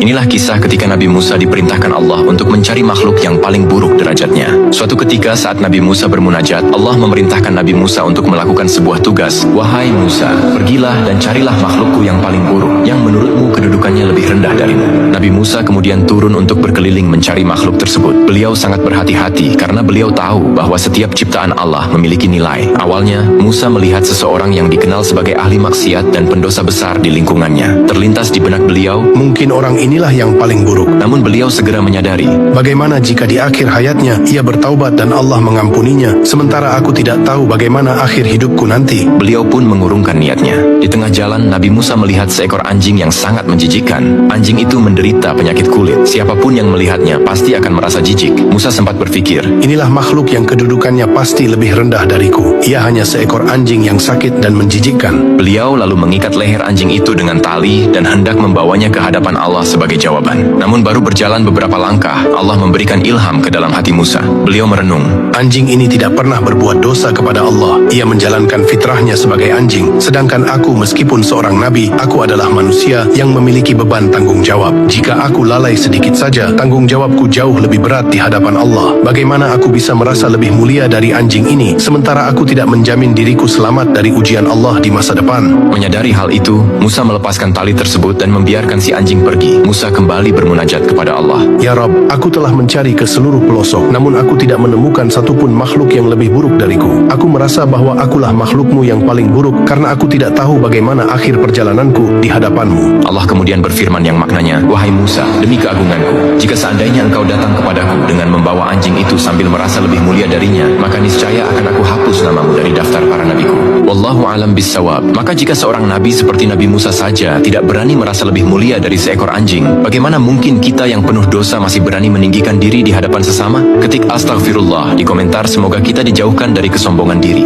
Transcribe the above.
Inilah kisah ketika Nabi Musa diperintahkan Allah untuk mencari makhluk yang paling buruk derajatnya. Suatu ketika saat Nabi Musa bermunajat, Allah memerintahkan Nabi Musa untuk melakukan sebuah tugas. Wahai Musa, pergilah dan carilah makhlukku yang paling buruk, yang menurutmu kedudukannya lebih rendah darimu. Nabi Musa kemudian turun untuk berkeliling mencari makhluk tersebut. Beliau sangat berhati-hati karena beliau tahu bahwa setiap ciptaan Allah memiliki nilai. Awalnya, Musa melihat seseorang yang dikenal sebagai ahli maksiat dan pendosa besar di lingkungannya. Terlintas di benak beliau, mungkin orang inilah yang paling buruk. namun beliau segera menyadari, Bagaimana jika di akhir hayatnya ia bertaubat dan Allah mengampuninya, sementara aku tidak tahu bagaimana akhir hidupku nanti. beliau pun mengurungkan niatnya. Di tengah jalan, Nabi Musa melihat seekor anjing yang sangat menjijikkan. Anjing itu menderita penyakit kulit. Siapapun yang melihatnya pasti akan merasa jijik. Musa sempat berpikir, Inilah makhluk yang kedudukannya pasti lebih rendah dariku. Ia hanya seekor anjing yang sakit dan menjijikkan. beliau lalu mengikat leher anjing itu dengan tali dan hendak membawanya ke hadapan Allah sebagai jawaban. Namun baru berjalan beberapa langkah, Allah memberikan ilham ke dalam hati Musa. Beliau merenung, Anjing ini tidak pernah berbuat dosa kepada Allah. Ia menjalankan fitrahnya sebagai anjing. Sedangkan aku meskipun seorang nabi, aku adalah manusia yang memiliki beban tanggung jawab. Jika aku lalai sedikit saja, tanggung jawabku jauh lebih berat di hadapan Allah. Bagaimana aku bisa merasa lebih mulia dari anjing ini, sementara aku tidak menjamin diriku selamat dari ujian Allah di masa depan? Menyadari hal itu, Musa melepaskan tali tersebut dan membiarkan si anjing pergi. Musa kembali bermunajat kepada Allah. Ya Rabb, aku telah mencari ke seluruh pelosok, namun aku tidak menemukan satupun makhluk yang lebih buruk dariku. Aku merasa bahwa akulah makhlukmu yang paling buruk, karena aku tidak tahu bagaimana akhir perjalananku di hadapanmu. Allah kemudian berfirman yang maknanya, Wahai Musa, demi keagunganku, jika seandainya engkau datang kepadaku dengan membawa anjing itu sambil merasa lebih mulia darinya, maka niscaya akan aku hapus namamu dari daftar para nabiku. Wallahu alam bissawab. Maka jika seorang nabi seperti Nabi Musa saja tidak berani merasa lebih mulia dari seekor anjing, bagaimana mungkin kita yang penuh dosa masih berani meninggikan diri di hadapan sesama? Ketik astagfirullah di komentar, semoga kita dijauhkan dari kesombongan diri.